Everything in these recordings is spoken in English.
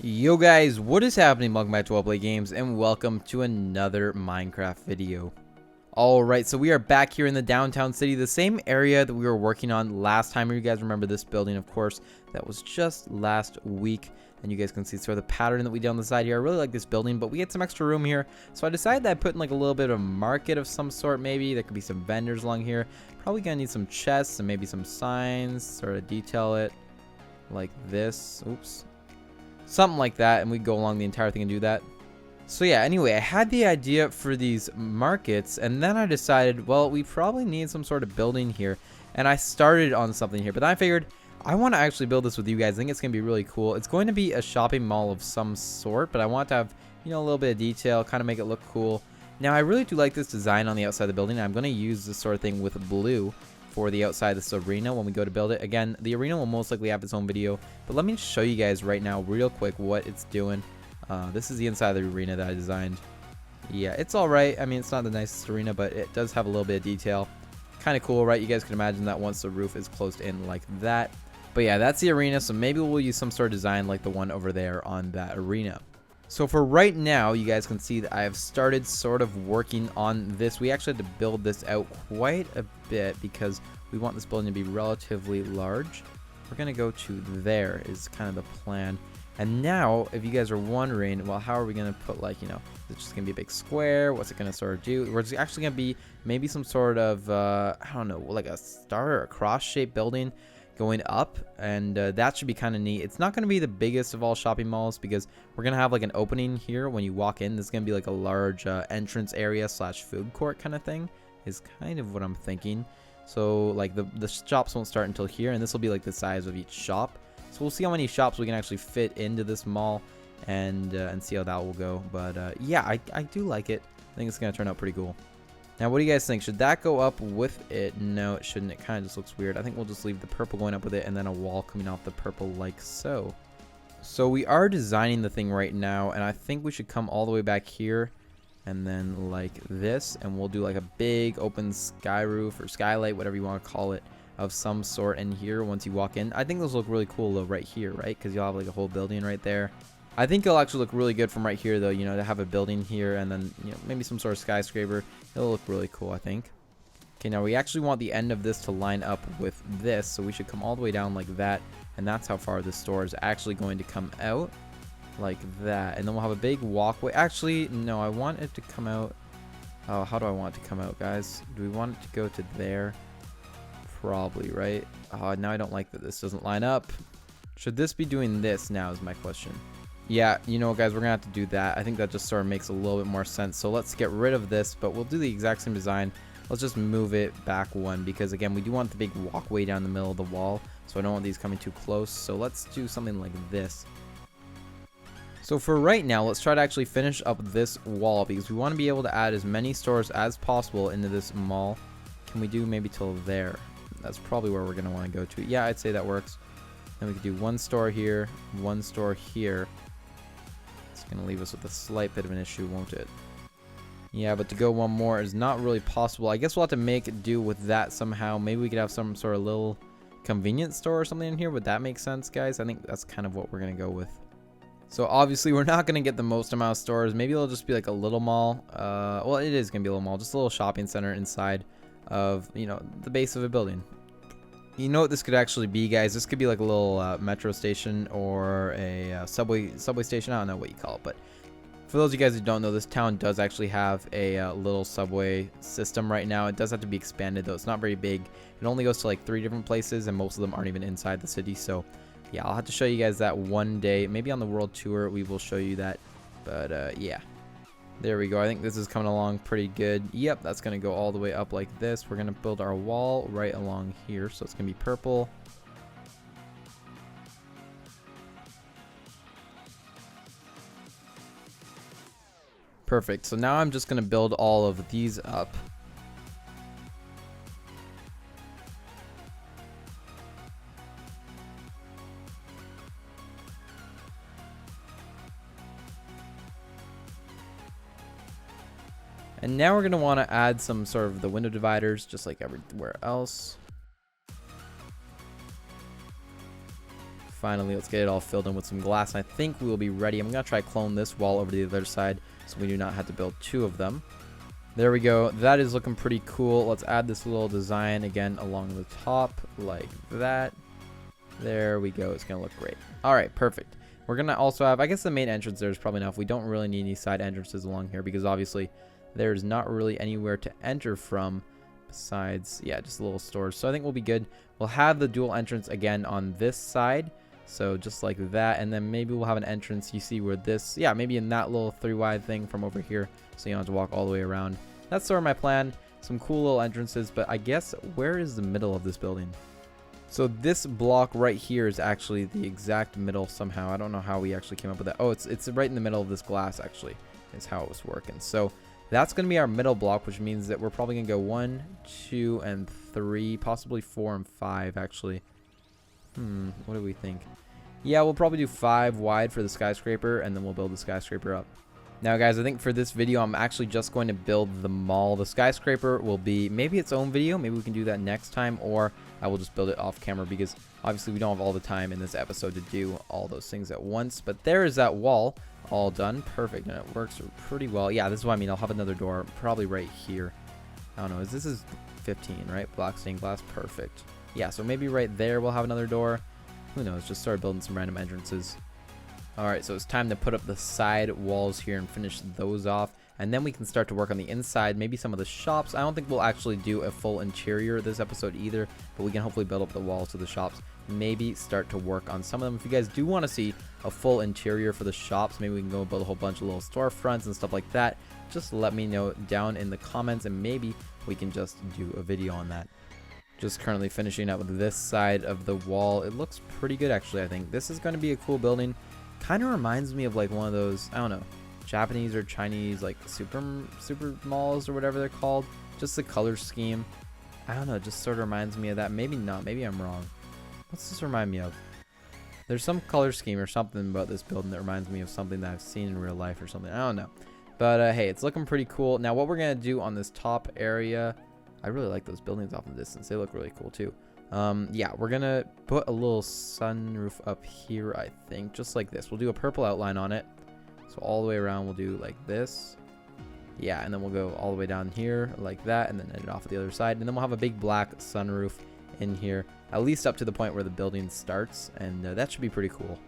Yo guys, what is happening? Welcome back to Letsplay Games and welcome to another Minecraft video. Alright, so we are back here in the downtown city, the same area that we were working on last time. You guys remember this building, of course, that was just last week. And you guys can see sort of the pattern that we did on the side here. I really like this building, but we had some extra room here. So I decided that I put in like a little bit of a market of some sort maybe. There could be some vendors along here. Probably gonna need some chests and maybe some signs, sort of detail it like this. Oops. Something like that, and we go along the entire thing and do that. So yeah, anyway, I had the idea for these markets, and then I decided, well, we probably need some sort of building here, and I started on something here, but then I figured I want to actually build this with you guys. I think it's going to be really cool. It's going to be a shopping mall of some sort, but I want to have, you know, a little bit of detail, kind of make it look cool. Now, I really do like this design on the outside of the building. I'm going to use this sort of thing with blue for the outside of this arena when we go to build it. Again, the arena will most likely have its own video, but let me show you guys right now real quick what it's doing. This is the inside of the arena that I designed. Yeah, it's alright. I mean, it's not the nicest arena, but it does have a little bit of detail. Kind of cool, right? You guys can imagine that once the roof is closed in like that. But yeah, that's the arena, so maybe we'll use some sort of design like the one over there on that arena. So for right now, you guys can see that I have started sort of working on this. We actually had to build this out quite a bit because we want this building to be relatively large. We're going to go to there is kind of the plan. And now, if you guys are wondering, well, how are we going to put, like, you know, it's just going to be a big square? What's it going to sort of do? We're actually going to be maybe some sort of, I don't know, like a star or a cross-shaped building going up, and that should be kind of neat. It's not going to be the biggest of all shopping malls because we're going to have like an opening here when you walk in. This is going to be like a large entrance area slash food court kind of thing is kind of what I'm thinking. So like the shops won't start until here, and this will be like the size of each shop. So we'll see how many shops we can actually fit into this mall and see how that will go. But yeah, I do like it. I think it's going to turn out pretty cool. Now, what do you guys think? Should that go up with it? No, it shouldn't. It kind of just looks weird. I think we'll just leave the purple going up with it and then a wall coming off the purple like so. So we are designing the thing right now, and I think we should come all the way back here and then like this, and we'll do like a big open sky roof or skylight, whatever you want to call it, of some sort in here once you walk in. I think those look really cool though right here, right? Because you'll have like a whole building right there. I think it'll actually look really good from right here though, you know, to have a building here and then, you know, maybe some sort of skyscraper. It'll look really cool, I think. Okay, now we actually want the end of this to line up with this, so we should come all the way down like that, and that's how far the store is actually going to come out, like that. And then we'll have a big walkway. Actually, no, I want it to come out. Oh, how do I want it to come out, guys? Do we want it to go to there? Probably, right? Oh, now I don't like that this doesn't line up. Should this be doing this now is my question. Yeah, you know what, guys, we're gonna have to do that. I think that just sort of makes a little bit more sense. So let's get rid of this, but we'll do the exact same design. Let's just move it back one because, again, we do want the big walkway down the middle of the wall, so I don't want these coming too close. So let's do something like this. So for right now, let's try to actually finish up this wall because we want to be able to add as many stores as possible into this mall. Can we do maybe till there? That's probably where we're gonna want to go to. Yeah, I'd say that works. Then we could do one store here, one store here. It's going to leave us with a slight bit of an issue, won't it? Yeah, but to go one more is not really possible. I guess we'll have to make do with that somehow. Maybe we could have some sort of little convenience store or something in here. Would that make sense, guys? I think that's kind of what we're going to go with. So obviously, we're not going to get the most amount of stores. Maybe it'll just be like a little mall. Well, it is going to be a little mall. Just a little shopping center inside of, you know, the base of a building. You know what this could actually be, guys? This could be like a little metro station or a subway station. I don't know what you call it, but for those of you guys who don't know, this town does actually have a little subway system right now. It does have to be expanded, though. It's not very big. It only goes to like 3 different places, and most of them aren't even inside the city. So, yeah, I'll have to show you guys that one day. Maybe on the world tour, we will show you that. But, yeah. There we go. I think this is coming along pretty good. Yep, that's going to go all the way up like this. We're going to build our wall right along here. So it's going to be purple. Perfect. So now I'm just going to build all of these up. And now we're going to want to add some sort of the window dividers, just like everywhere else. Finally, let's get it all filled in with some glass. And I think we will be ready. I'm going to try clone this wall over to the other side so we do not have to build 2 of them. There we go. That is looking pretty cool. Let's add this little design again along the top like that. There we go. It's going to look great. All right, perfect. We're going to also have, I guess the main entrance there is probably enough. We don't really need any side entrances along here because obviously there's not really anywhere to enter from besides, yeah, just a little stores. So I think we'll be good. We'll have the dual entrance again on this side. So just like that. And then maybe we'll have an entrance. You see where this, yeah, maybe in that little 3-wide thing from over here. So you don't have to walk all the way around. That's sort of my plan. Some cool little entrances. But I guess where is the middle of this building? So this block right here is actually the exact middle somehow. I don't know how we actually came up with that. Oh, it's right in the middle of this glass actually is how it was working. So that's going to be our middle block, which means that we're probably going to go 1, 2, and 3, possibly 4 and 5 actually. What do we think? Yeah, we'll probably do 5 wide for the skyscraper, and then we'll build the skyscraper up. Now, guys, I think for this video, I'm actually just going to build the mall. The skyscraper will be maybe its own video. Maybe we can do that next time, or I will just build it off camera because obviously we don't have all the time in this episode to do all those things at once. But there is that wall all done. Perfect, and it works pretty well. Yeah, this is what I mean. I'll have another door probably right here. I don't know. This is 15, right? Black stained glass. Perfect. Yeah, so maybe right there we'll have another door. Who knows? Just start building some random entrances. Alright, so it's time to put up the side walls here and finish those off. And then we can start to work on the inside, maybe some of the shops. I don't think we'll actually do a full interior this episode either, but we can hopefully build up the walls to the shops. Maybe start to work on some of them. If you guys do want to see a full interior for the shops, maybe we can go build a whole bunch of little storefronts and stuff like that. Just let me know down in the comments and maybe we can just do a video on that. Just currently finishing up with this side of the wall. It looks pretty good actually, I think. This is going to be a cool building. Kind of reminds me of like one of those, I don't know, Japanese or Chinese like super malls or whatever they're called. Just the color scheme. I don't know, it just sort of reminds me of that. Maybe not, maybe I'm wrong. What's this remind me of? There's some color scheme or something about this building that reminds me of something that I've seen in real life or something. I don't know. But hey, it's looking pretty cool. Now what we're going to do on this top area, I really like those buildings off in the distance. They look really cool too. Yeah, we're gonna put a little sunroof up here, I think, just like this. We'll do a purple outline on it, so all the way around we'll do like this. Yeah, and then we'll go all the way down here like that, and then end it off at the other side, and then we'll have a big black sunroof in here, at least up to the point where the building starts, and that should be pretty cool.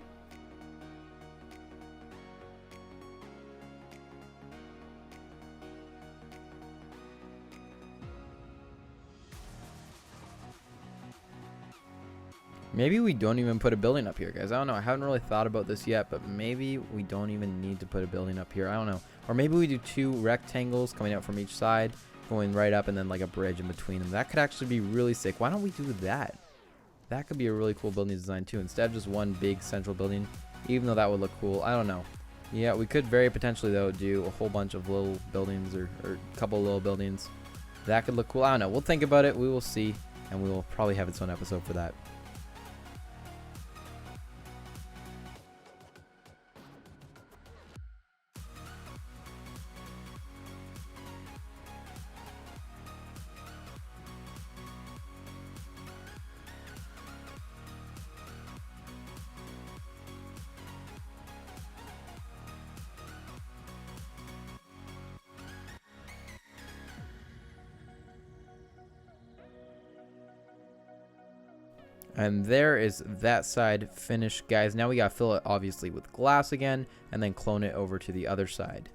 Maybe we don't even put a building up here, guys. I don't know. I haven't really thought about this yet, but maybe we don't even need to put a building up here. I don't know. Or maybe we do 2 rectangles coming out from each side, going right up, and then like a bridge in between them. That could actually be really sick. Why don't we do that? That could be a really cool building design too, instead of just one big central building, even though that would look cool. I don't know. Yeah, we could very potentially, though, do a whole bunch of little buildings or a couple of little buildings. That could look cool. I don't know. We'll think about it. We will see, and we will probably have its own episode for that. And there is that side finished, guys. Now we gotta fill it obviously with glass again and then clone it over to the other side.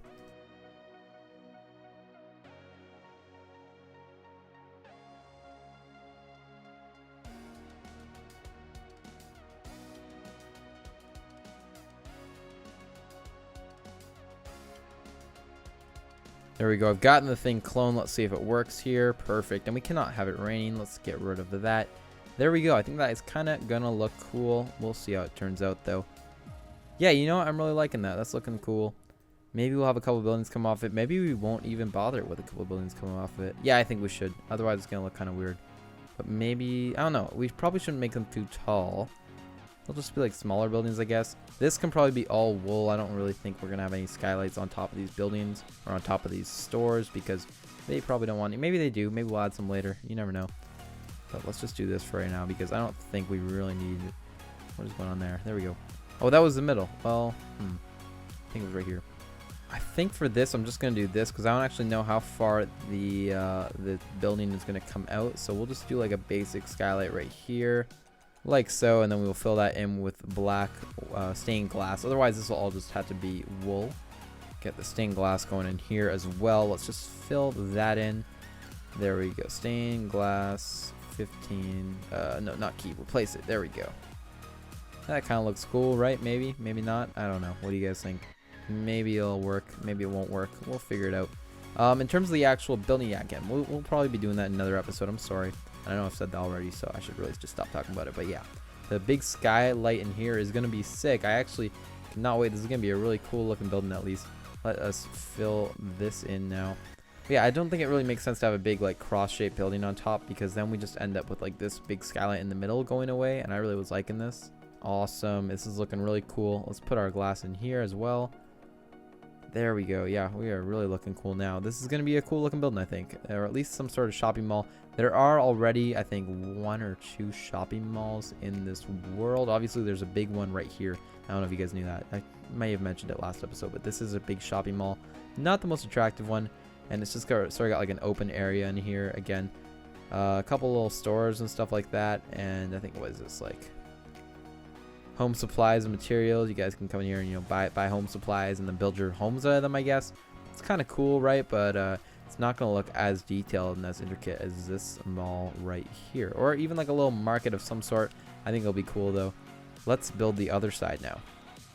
There we go. I've gotten the thing cloned. Let's see if it works here. Perfect. And we cannot have it raining. Let's get rid of that. There we go. I think that is kind of gonna look cool. We'll see how it turns out though. Yeah, you know what? I'm really liking that. That's looking cool. Maybe we'll have a couple buildings come off it. Maybe we won't even bother with a couple buildings coming off of it. Yeah, I think we should. Otherwise, it's gonna look kind of weird. But maybe, I don't know. We probably shouldn't make them too tall. They'll just be like smaller buildings, I guess. This can probably be all wool. I don't really think we're gonna have any skylights on top of these buildings or on top of these stores because they probably don't want it. Maybe they do. Maybe we'll add some later. You never know. But let's just do this for right now because I don't think we really need What is going on there? There we go. Oh, that was the middle. Well, I think it was right here. I think for this, I'm just going to do this because I don't actually know how far the building is going to come out. So we'll just do like a basic skylight right here, like so, and then we'll fill that in with black stained glass. Otherwise, this will all just have to be wool. Get the stained glass going in here as well. Let's just fill that in. There we go. Stained glass 15. No, not keep. Replace it. There we go. That kind of looks cool, right? Maybe. Maybe not. I don't know. What do you guys think? Maybe it'll work. Maybe it won't work. We'll figure it out. In terms of the actual building, yeah, again, we'll probably be doing that in another episode. I'm sorry. I know I've said that already, so I should really just stop talking about it. But yeah, the big skylight in here is going to be sick. I actually cannot wait. This is going to be a really cool looking building at least. Let us fill this in now. But yeah, I don't think it really makes sense to have a big like cross-shaped building on top because then we just end up with like this big skylight in the middle going away. And I really was liking this. Awesome. This is looking really cool. Let's put our glass in here as well. There we go. Yeah, we are really looking cool now. This is going to be a cool looking building, I think. Or at least some sort of shopping mall. There are already, I think, 1 or 2 shopping malls in this world. Obviously, there's a big one right here. I don't know if you guys knew that. I may have mentioned it last episode, but this is a big shopping mall. Not the most attractive one. And it's just got, sort of got like an open area in here. Again, a couple little stores and stuff like that. And I think, what is this, like home supplies and materials. You guys can come in here and, you know, buy home supplies and then build your homes out of them, I guess. It's kind of cool, right? But it's not going to look as detailed and as intricate as this mall right here. Or even like a little market of some sort. I think it'll be cool, though. Let's build the other side now.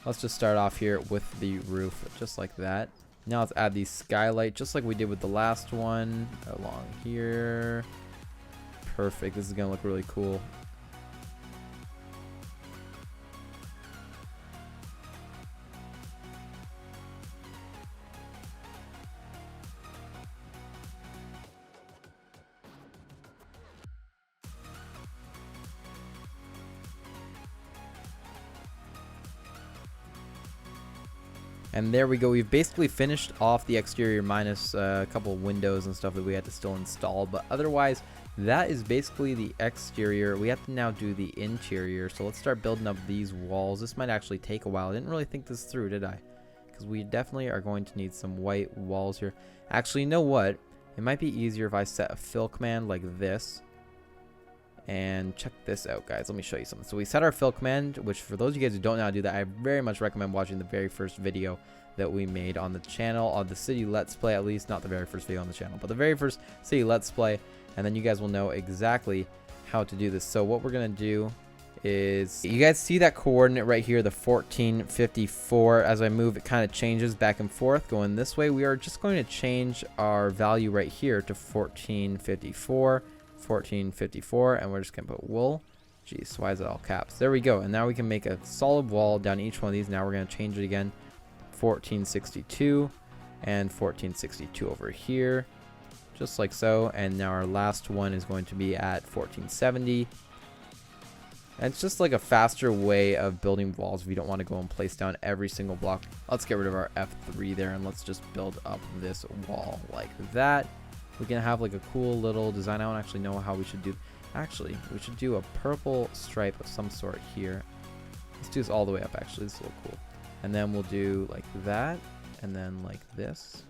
Let's just start off here with the roof, just like that. Now let's add the skylight, just like we did with the last one, along here. Perfect. This is going to look really cool. And there we go. We've basically finished off the exterior minus a couple of windows and stuff that we had to still install. But otherwise, that is basically the exterior. We have to now do the interior. So let's start building up these walls. This might actually take a while. I didn't really think this through, did I? Because we definitely are going to need some white walls here. Actually, you know what? It might be easier if I set a fill command like this. And check this out, guys. Let me show you something. So we set our fill command, which for those of you guys who don't know how to do that, I very much recommend watching the very first video that we made on the channel, on the City Let's Play, at least. Not the very first video on the channel, but the very first City Let's Play. And then you guys will know exactly how to do this. So what we're going to do is, you guys see that coordinate right here, the 1454. As I move, it kind of changes back and forth going this way. We are just going to change our value right here to 1454. 1454, and we're just gonna put wool. Jeez, why is it all caps? There we go. And now we can make a solid wall down each one of these. Now we're gonna change it again, 1462 and 1462 over here, just like so. And now our last one is going to be at 1470. And it's just like a faster way of building walls if you don't want to go and place down every single block. Let's get rid of our F3 there, and let's just build up this wall like that. We can have like a cool little design. I don't actually know how we should do. Actually, we should do a purple stripe of some sort here. Let's do this all the way up, actually. This is a little cool. And then we'll do like that, and then like this.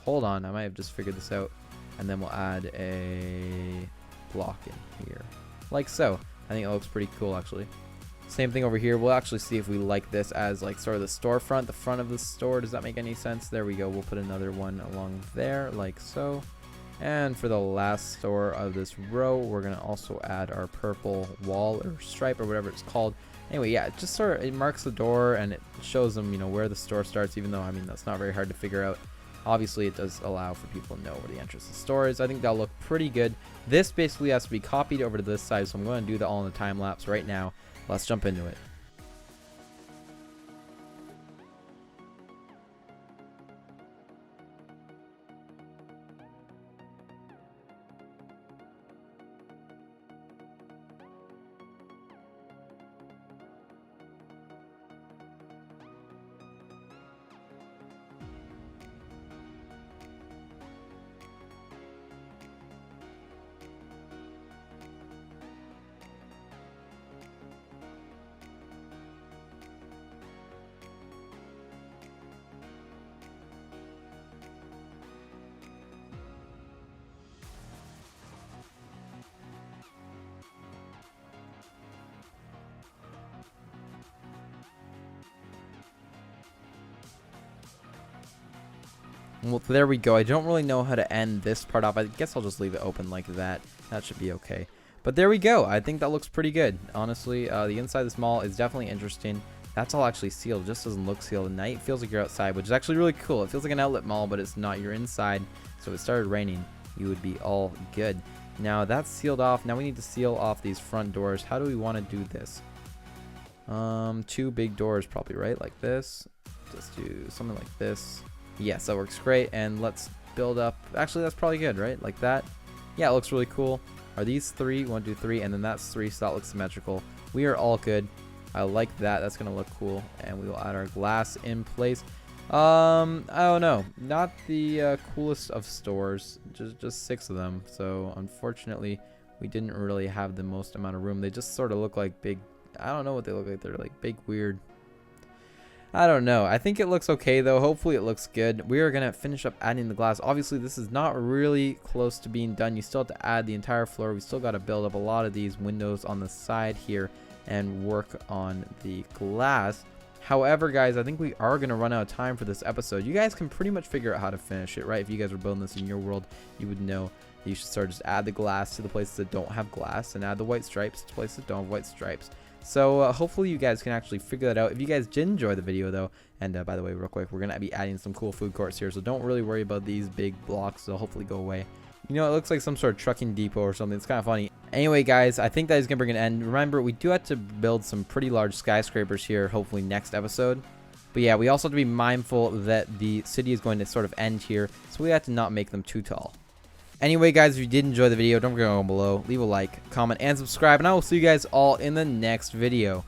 Hold on, I might have just figured this out. And then we'll add a block in here, like so. I think it looks pretty cool, actually. Same thing over here. We'll actually see if we like this as like sort of the storefront, the front of the store. Does that make any sense? There we go. We'll put another one along there, like so. And for the last store of this row, we're going to also add our purple wall or stripe or whatever it's called. Anyway, yeah, it just sort of, it marks the door and it shows them, you know, where the store starts, even though, I mean, that's not very hard to figure out. Obviously, it does allow for people to know where the entrance of the store is. I think that'll look pretty good. This basically has to be copied over to this side, so I'm going to do that all in the time lapse right now. Let's jump into it. Well, there we go. I don't really know how to end this part off. I guess I'll just leave it open like that. That should be okay. But there we go. I think that looks pretty good. Honestly, the inside of this mall is definitely interesting. That's all actually sealed. It just doesn't look sealed. At night, it feels like you're outside, which is actually really cool. It feels like an outlet mall, but it's not. You're inside. So if it started raining, you would be all good. Now that's sealed off. Now we need to seal off these front doors. How do we want to do this? 2 big doors probably, right? Like this. Just do something like this. Yes, that works great. And let's build up. Actually, that's probably good, right? Like that. Yeah, it looks really cool. Are these 3? 1, 2, 3, and then that's 3, so that looks symmetrical. We are all good. I like that. That's gonna look cool. And we will add our glass in place. I don't know. Not the coolest of stores. Just 6 of them. So unfortunately, we didn't really have the most amount of room. They just sort of look like big. I don't know what they look like. They're like big, weird. I don't know. I think it looks okay though. Hopefully it looks good. We are going to finish up adding the glass. Obviously this is not really close to being done. You still have to add the entire floor. We still got to build up a lot of these windows on the side here and work on the glass. However, guys, I think we are going to run out of time for this episode. You guys can pretty much figure out how to finish it, right? If you guys were building this in your world, you would know that you should start just add the glass to the places that don't have glass and add the white stripes to places that don't have white stripes. So hopefully you guys can actually figure that out. If you guys did enjoy the video though, and by the way, real quick, we're going to be adding some cool food courts here, so don't really worry about these big blocks. They'll hopefully go away. You know, it looks like some sort of trucking depot or something. It's kind of funny. Anyway, guys, I think that is going to bring an end. Remember, we do have to build some pretty large skyscrapers here, hopefully next episode. But yeah, we also have to be mindful that the city is going to sort of end here, so we have to not make them too tall. Anyway, guys, if you did enjoy the video, don't forget to go below, leave a like, comment, and subscribe, and I will see you guys all in the next video.